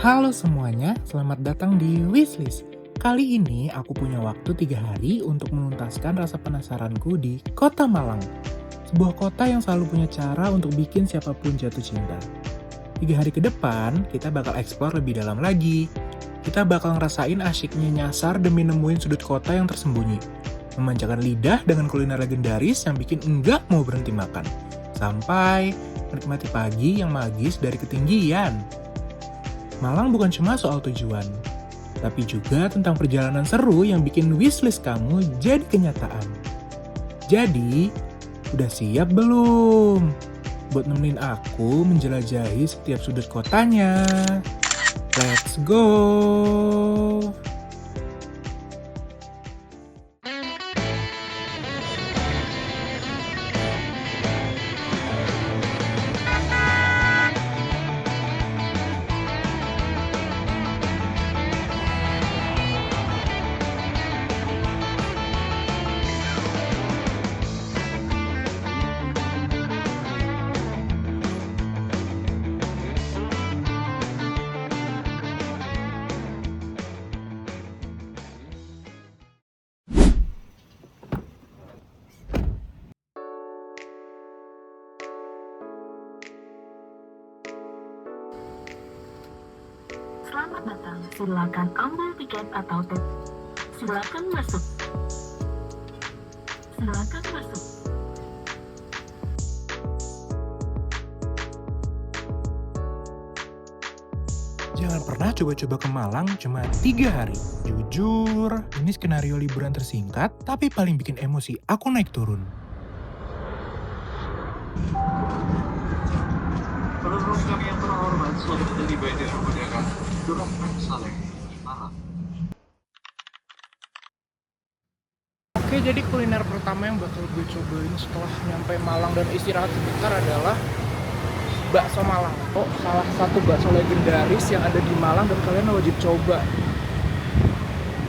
Halo semuanya, selamat datang di Wishlist. Kali ini aku punya waktu 3 hari untuk menuntaskan rasa penasaranku di Kota Malang. Sebuah kota yang selalu punya cara untuk bikin siapapun jatuh cinta. 3 hari ke depan, kita bakal eksplor lebih dalam lagi. Kita bakal ngerasain asyiknya nyasar demi nemuin sudut kota yang tersembunyi. Memanjakan lidah dengan kuliner legendaris yang bikin enggak mau berhenti makan. Sampai menikmati pagi yang magis dari ketinggian. Malang bukan cuma soal tujuan, tapi juga tentang perjalanan seru yang bikin wishlist kamu jadi kenyataan. Jadi, udah siap belum? Buat nemenin aku menjelajahi setiap sudut kotanya. Let's go! Selamat datang, silakan ambil tiket atau silakan masuk. Silakan masuk. Jangan pernah coba-coba ke Malang cuma 3 hari. Jujur, ini skenario liburan tersingkat, tapi paling bikin emosi aku naik turun. Penonton kami yang terhormat, suatu dari BD Kemudian Durang Saleh, Malang. Oke, jadi kuliner pertama yang bakal gue cobain setelah nyampe Malang dan istirahat sebentar adalah bakso Malang. Oh, salah satu bakso legendaris yang ada di Malang dan kalian wajib coba.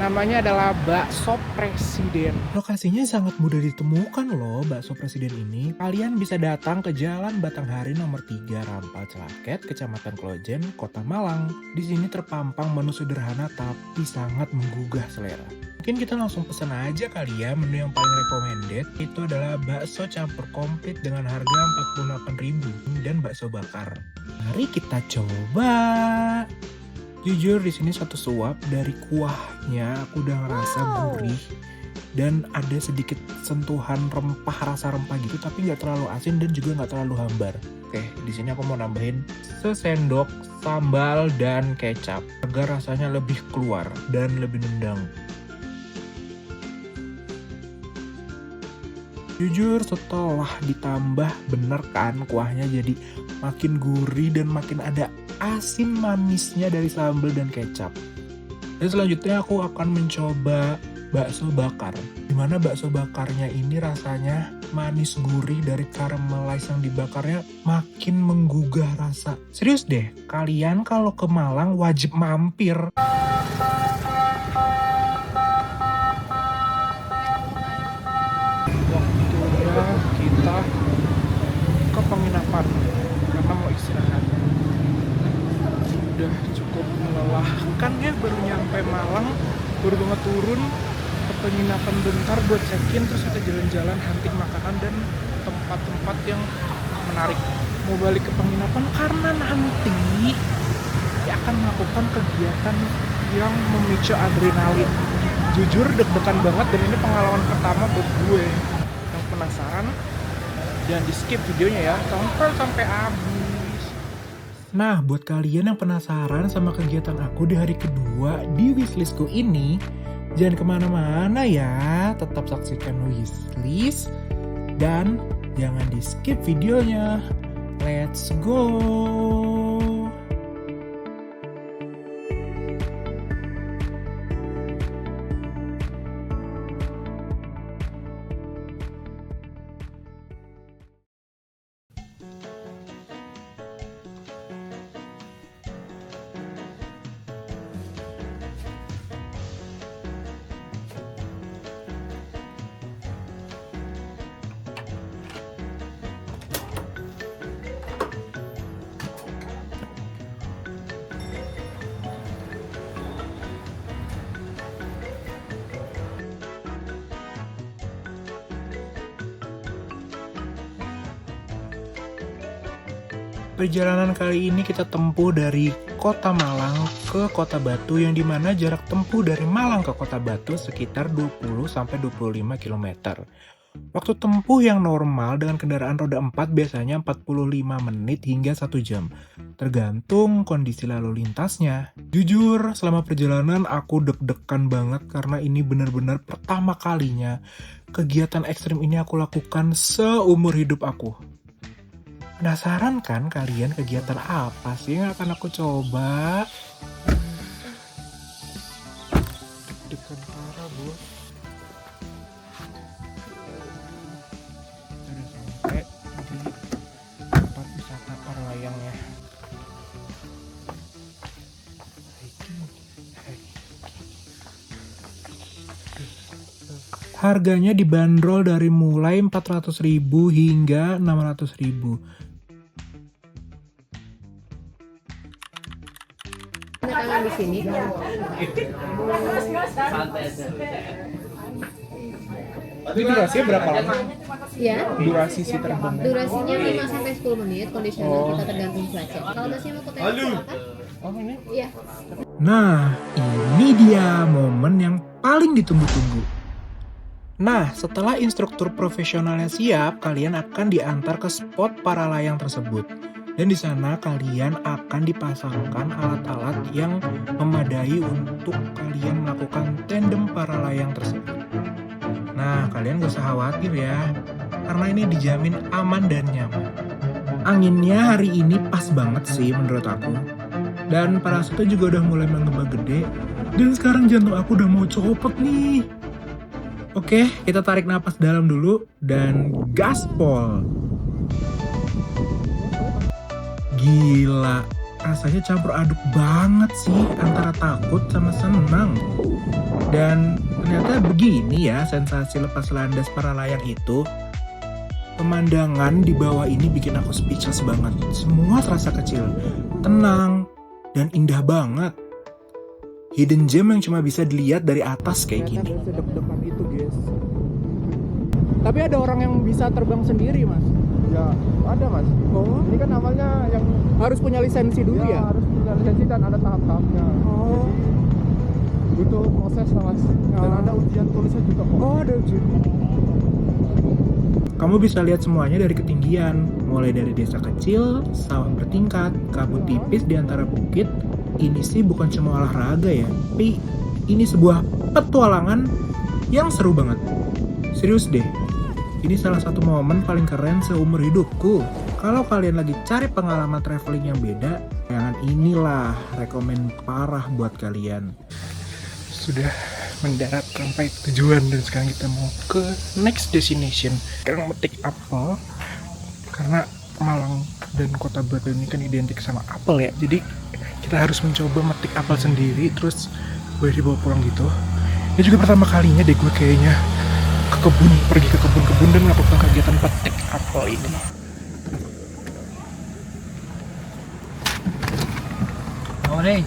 Namanya adalah bakso Presiden. Lokasinya sangat mudah ditemukan loh bakso Presiden ini. Kalian bisa datang ke Jalan Batanghari nomor 3 Rampal Celaket, Kecamatan Klojen, Kota Malang. Di sini terpampang menu sederhana tapi sangat menggugah selera. Mungkin kita langsung pesan aja kali ya, menu yang paling recommended itu adalah bakso campur komplit dengan harga 48.000 dan bakso bakar. Mari kita coba. Jujur di sini satu suap dari kuahnya aku udah ngerasa gurih dan ada sedikit sentuhan rempah, rasa rempah gitu tapi nggak terlalu asin dan juga nggak terlalu hambar. Oke, di sini aku mau nambahin sesendok sambal dan kecap agar rasanya lebih keluar dan lebih nendang. Jujur setelah ditambah bener kan kuahnya jadi makin gurih dan makin ada asin manisnya dari sambal dan kecap. Dan selanjutnya aku akan mencoba bakso bakar. Dimana bakso bakarnya ini rasanya manis gurih dari caramelize yang dibakarnya makin menggugah rasa. Serius deh, kalian kalau ke Malang wajib mampir. Waktunya kita ke penginapan karena mau istirahat. Udah cukup melelahkan ya, baru nyampe Malang, baru banget turun ke penginapan bentar buat check-in, terus kita jalan-jalan hunting makanan dan tempat-tempat yang menarik. Mau balik ke penginapan karena nanti ya akan melakukan kegiatan yang memicu adrenalin. Jujur deg-degan banget dan ini pengalaman pertama buat gue. Yang penasaran jangan di skip videonya ya, tonton sampai habis. Nah, buat kalian yang penasaran sama kegiatan aku di hari kedua di wishlistku ini, jangan kemana-mana ya, tetap saksikan wishlist dan jangan di skip videonya. Let's go! Perjalanan kali ini kita tempuh dari Kota Malang ke Kota Batu yang dimana jarak tempuh dari Malang ke Kota Batu sekitar 20-25 km. Waktu tempuh yang normal dengan kendaraan roda 4 biasanya 45 menit hingga 1 jam, tergantung kondisi lalu lintasnya. Jujur, selama perjalanan aku deg-degan banget karena ini benar-benar pertama kalinya kegiatan ekstrim ini aku lakukan seumur hidup aku. Penasaran kan kalian kegiatan apa sih yang akan aku coba? Deg-degan parah, bos. Udah sampai di tempat wisata Paralayangnya. Harganya dibanderol dari mulai 400.000 hingga 600.000. Tangan di sini. Itu durasinya berapa lama? Ya. Durasi si terbang. Durasinya 5-10 menit, kondisional kita tergantung cuaca. Kalau masih mau ke teras, silakan. Oh ini? Iya. Nah, ini dia momen yang paling ditunggu-tunggu. Nah, setelah instruktur profesionalnya siap, kalian akan diantar ke spot para layang tersebut. Dan di sana kalian akan dipasangkan alat-alat yang memadai untuk kalian melakukan tandem para layang tersebut. Nah, kalian gak usah khawatir ya, karena ini dijamin aman dan nyaman. Anginnya hari ini pas banget sih menurut aku. Dan parasutnya juga udah mulai menggembang gede. Dan sekarang jantung aku udah mau copot nih. Oke, kita tarik napas dalam dulu dan gaspol. Gila, rasanya campur aduk banget sih antara takut sama senang. Dan ternyata begini ya sensasi lepas landas para layang itu. Pemandangan di bawah ini bikin aku speechless banget. Semua terasa kecil, tenang, dan indah banget. Hidden gem yang cuma bisa dilihat dari atas kayak gini. Sedep-depan itu, guys. Tapi ada orang yang bisa terbang sendiri, Mas? Ya, ada Mas. Oh, Ini kan awalnya yang harus punya lisensi dulu ya? harus punya lisensi dan ada tahap-tahapnya. Oh. Jadi, butuh proses lah Mas. Dan Oh. ada ujian tulisnya juga kok. Oh, ada ujian. Kamu bisa lihat semuanya dari ketinggian, mulai dari desa kecil, sawah bertingkat, kabut tipis di antara bukit. Ini sih bukan cuma olahraga ya, tapi ini sebuah petualangan yang seru banget. Serius deh, ini salah satu momen paling keren seumur hidupku. Kalau kalian lagi cari pengalaman traveling yang beda, jangan inilah rekomen parah buat kalian. Sudah mendarat sampai tujuan dan sekarang kita mau ke next destination. Sekarang metik apel karena Malang dan Kota Batu ini kan identik sama apel ya. Jadi kita harus mencoba metik apel sendiri terus boleh dibawa pulang gitu. Ini juga pertama kalinya deh gue kayaknya pergi ke kebun-kebun dan melakukan kegiatan petik apel ini. Morning.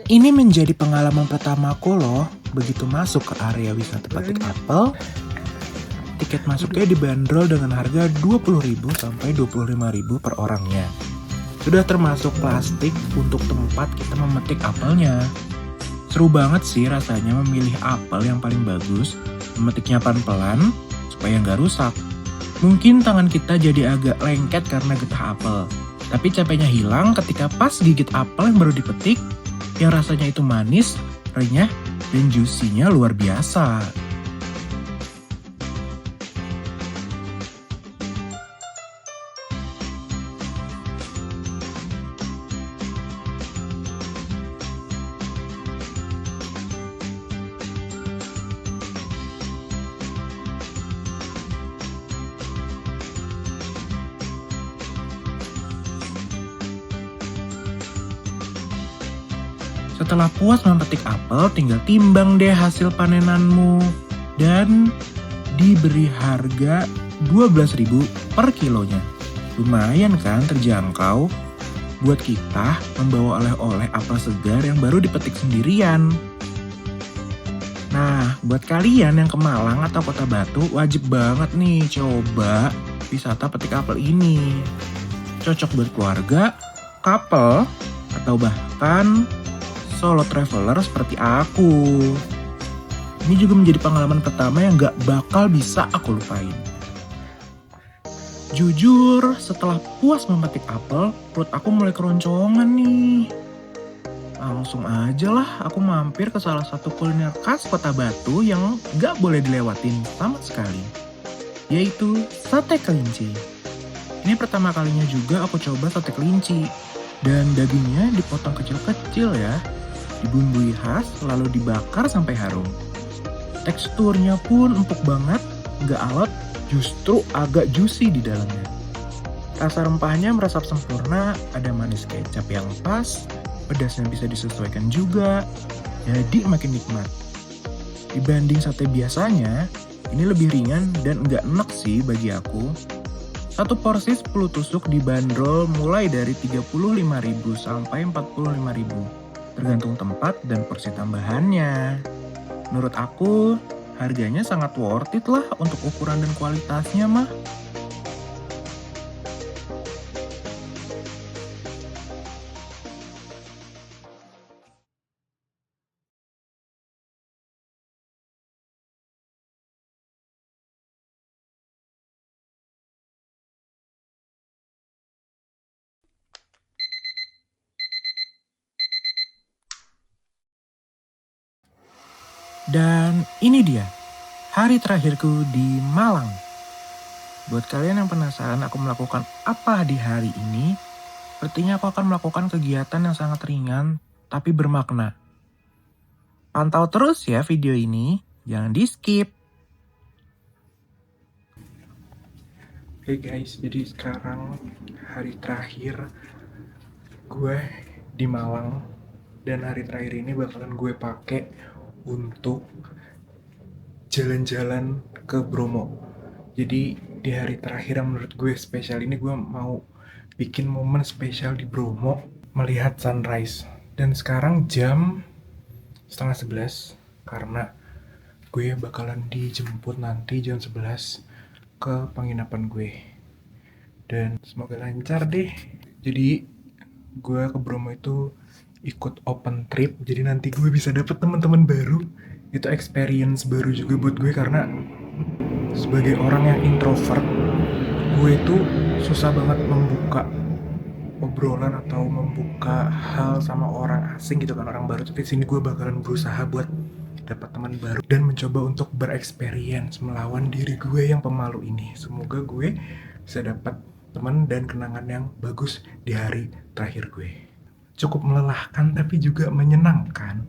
Ini menjadi pengalaman pertamaku loh, begitu masuk ke area wisata petik apel. Tiket masuknya dibanderol dengan harga 20.000 sampai 25.000 per orangnya. Sudah termasuk plastik untuk tempat kita memetik apelnya. Seru banget sih rasanya memilih apel yang paling bagus, memetiknya pelan-pelan supaya nggak rusak. Mungkin tangan kita jadi agak lengket karena getah apel, tapi capeknya hilang ketika pas gigit apel yang baru dipetik, yang rasanya itu manis, renyah, dan juicy-nya luar biasa. Setelah puas memetik apel, tinggal timbang deh hasil panenanmu. Dan diberi harga 12.000 per kilonya. Lumayan kan terjangkau buat kita membawa oleh-oleh apel segar yang baru dipetik sendirian. Nah, buat kalian yang ke Malang atau Kota Batu, wajib banget nih coba wisata petik apel ini. Cocok buat keluarga, couple, atau bahkan solo traveler seperti aku. Ini juga menjadi pengalaman pertama yang gak bakal bisa aku lupain. Jujur, setelah puas memetik apel, perut aku mulai keroncongan nih. Langsung aja lah aku mampir ke salah satu kuliner khas Kota Batu yang gak boleh dilewatin sama sekali, yaitu sate kelinci. Ini pertama kalinya juga aku coba sate kelinci, dan dagingnya dipotong kecil-kecil ya, dibumbui khas lalu dibakar sampai harum. Teksturnya pun empuk banget, gak alot, justru agak juicy di dalamnya. Rasa rempahnya meresap sempurna, ada manis kecap yang pas, pedasnya bisa disesuaikan juga, jadi makin nikmat. Dibanding sate biasanya, ini lebih ringan dan nggak enak sih bagi aku. Satu porsi 10 tusuk dibanderol mulai dari 35.000 sampai 45.000, tergantung tempat dan porsi tambahannya. Menurut aku, harganya sangat worth it lah untuk ukuran dan kualitasnya mah. Dan ini dia, hari terakhirku di Malang. Buat kalian yang penasaran aku melakukan apa di hari ini, sepertinya aku akan melakukan kegiatan yang sangat ringan tapi bermakna. Pantau terus ya video ini, jangan di skip. Hey guys, jadi sekarang hari terakhir gue di Malang, dan hari terakhir ini bakalan gue pakai untuk jalan-jalan ke Bromo. Jadi di hari terakhir yang menurut gue spesial ini, gue mau bikin momen spesial di Bromo melihat sunrise. Dan sekarang jam 10:30 karena gue bakalan dijemput nanti jam 11 ke penginapan gue. Dan semoga lancar deh. Jadi gue ke Bromo itu ikut open trip, jadi nanti gue bisa dapet teman-teman baru. Itu experience baru juga buat gue, karena sebagai orang yang introvert, gue itu susah banget membuka obrolan atau membuka hal sama orang asing gitu kan, orang baru. Tapi sini gue bakalan berusaha buat dapat teman baru dan mencoba untuk bereksperience melawan diri gue yang pemalu ini. Semoga gue bisa dapat teman dan kenangan yang bagus di hari terakhir gue. Cukup melelahkan tapi juga menyenangkan,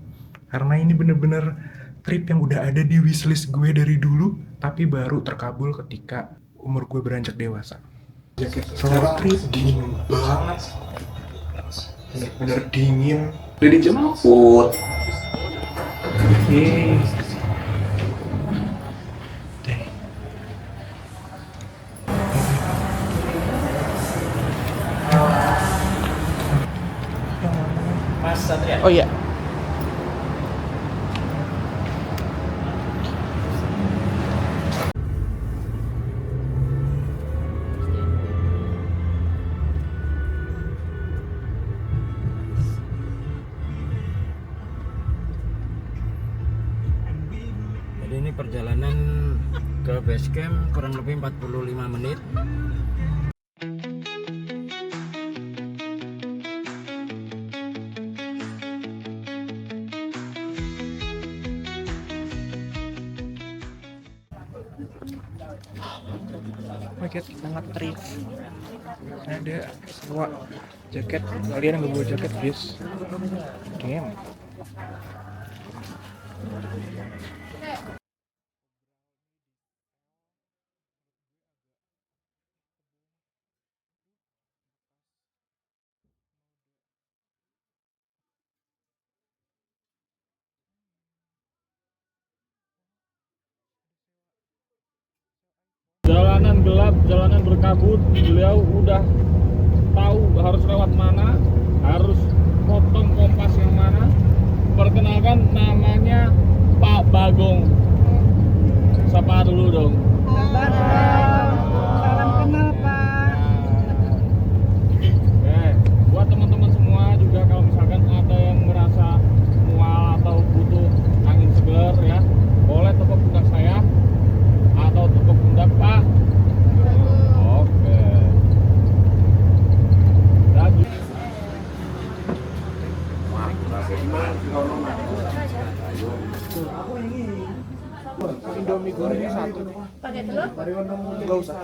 karena ini bener-bener trip yang udah ada di wishlist gue dari dulu, tapi baru terkabul ketika umur gue beranjak dewasa. Jaket solo trip dingin banget, bener-bener dingin. Udah dijemput. Yeay. Oh iya. Jadi ini perjalanan ke base camp kurang lebih 45 menit. Paket kita nge-trip. Ada sewa jaket, kalian yang bawa jaket guys. Damn. Jalanan gelap, jalanan berkabut, beliau udah tahu harus lewat mana, harus potong kompas yang mana. Perkenalkan, namanya Pak Bagong. Sapa dulu dong. Salam kenal Pak. Buat teman-teman semua juga kalau misalkan ada yang merasa mual atau butuh angin segar ya, boleh tepuk pundak saya atau tepuk pundak Pak. Oke. Lagi. Indomie gorengnya satu. Pakai telur? Enggak usah.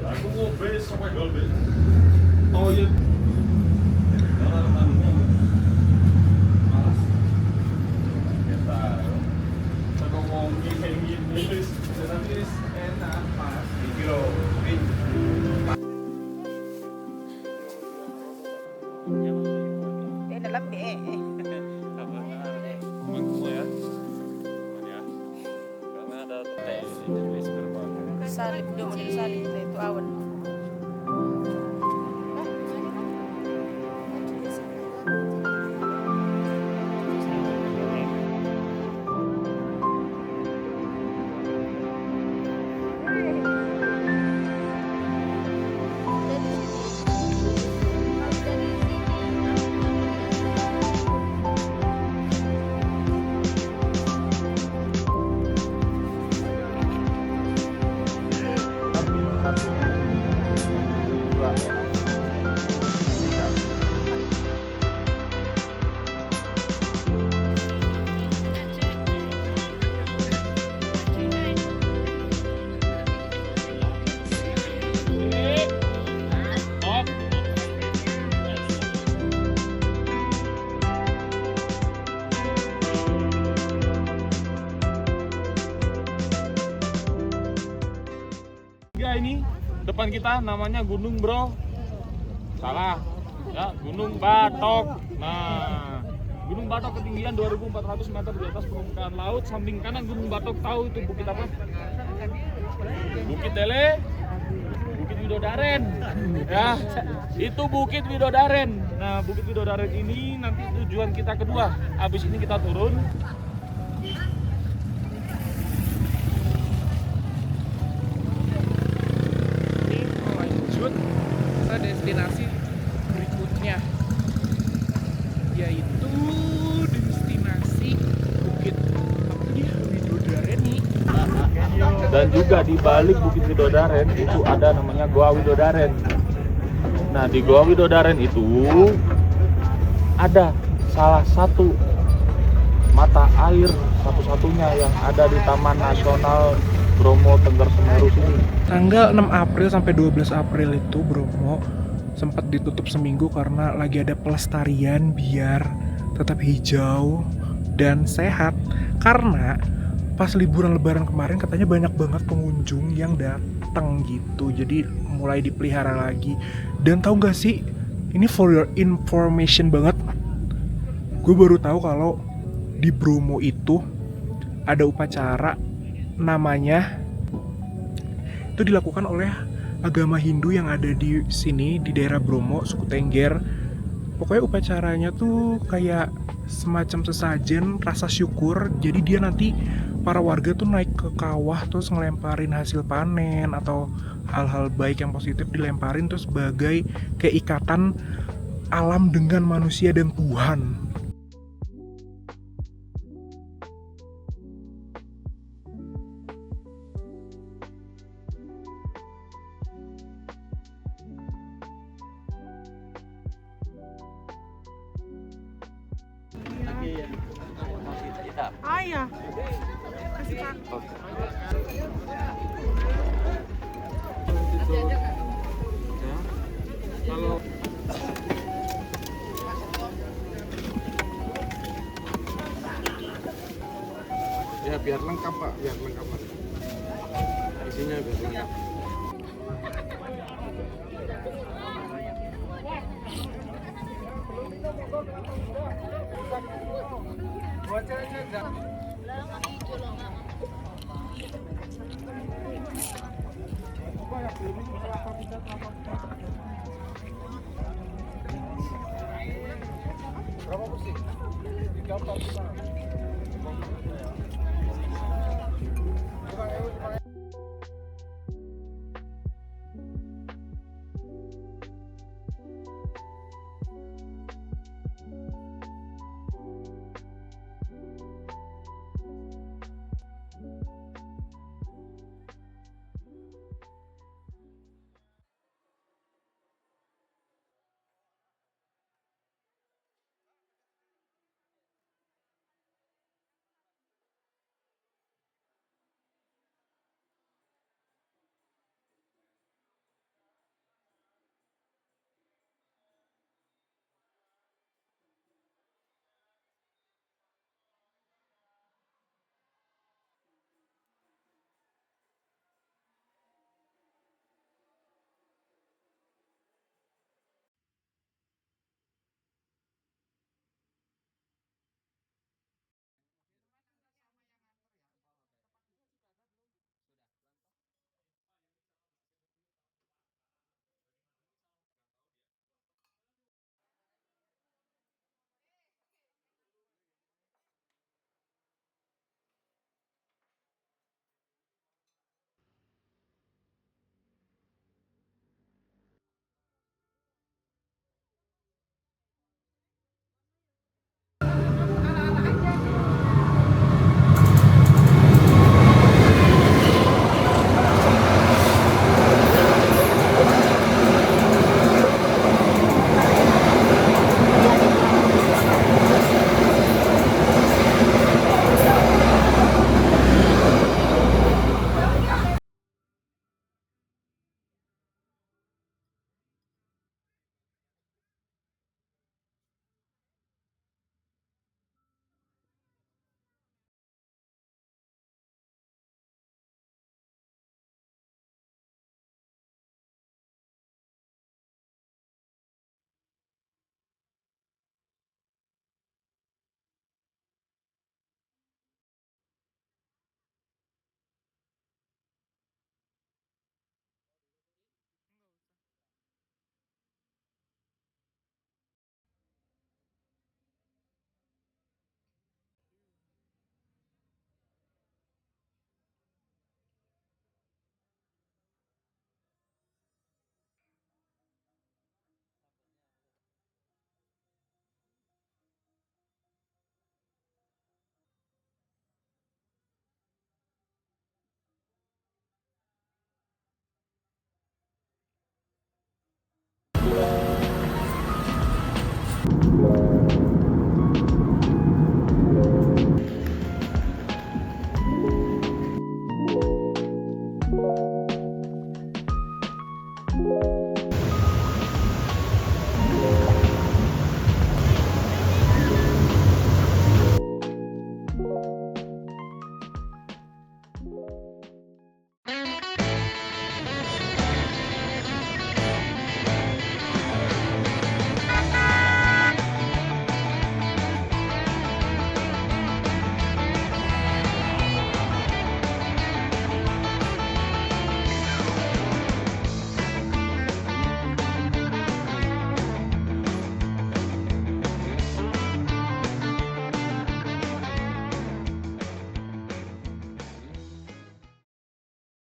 Aku mau base sampai gol base. Oh iya. Malas. Kita ngomong gini wis, tapi wis enak Mas. Dikira Dalam deh. Salib dong, model salib itu awan. Ini depan kita namanya Gunung Bro. Salah. Ya, Gunung Batok. Nah, Gunung Batok ketinggian 2.400 meter di atas permukaan laut. Samping kanan Gunung Batok, tahu itu bukit apa? Bukit Dele, Bukit Widodaren. Ya, itu Bukit Widodaren. Nah, Bukit Widodaren ini nanti tujuan kita kedua. Habis ini kita turun. Lanjut ke destinasi berikutnya, yaitu destinasi Bukit Widodaren nih. Dan juga di balik Bukit Widodaren itu ada namanya Goa Widodaren. Nah, di Goa Widodaren itu ada salah satu mata air satu-satunya yang ada di Taman Nasional Bromo Tengger Semeru sini. Tanggal 6 April sampai 12 April itu Bromo sempat ditutup seminggu karena lagi ada pelestarian biar tetap hijau dan sehat. Karena pas liburan lebaran kemarin katanya banyak banget pengunjung yang datang gitu. Jadi mulai dipelihara lagi. Dan tahu gak sih, ini for your information banget, gue baru tahu kalau di Bromo itu ada upacara namanya, itu dilakukan oleh agama Hindu yang ada di sini, di daerah Bromo, suku Tengger. Pokoknya upacaranya tuh kayak semacam sesajen rasa syukur. Jadi dia nanti para warga tuh naik ke kawah terus ngelemparin hasil panen atau hal-hal baik yang positif dilemparin tuh sebagai keikatan alam dengan manusia dan Tuhan. Ah ya. Kasih Pak. lengkap Pak, biar lengkap Pak. Isinya biar lengkap. Berapa kursi? 3 4 5.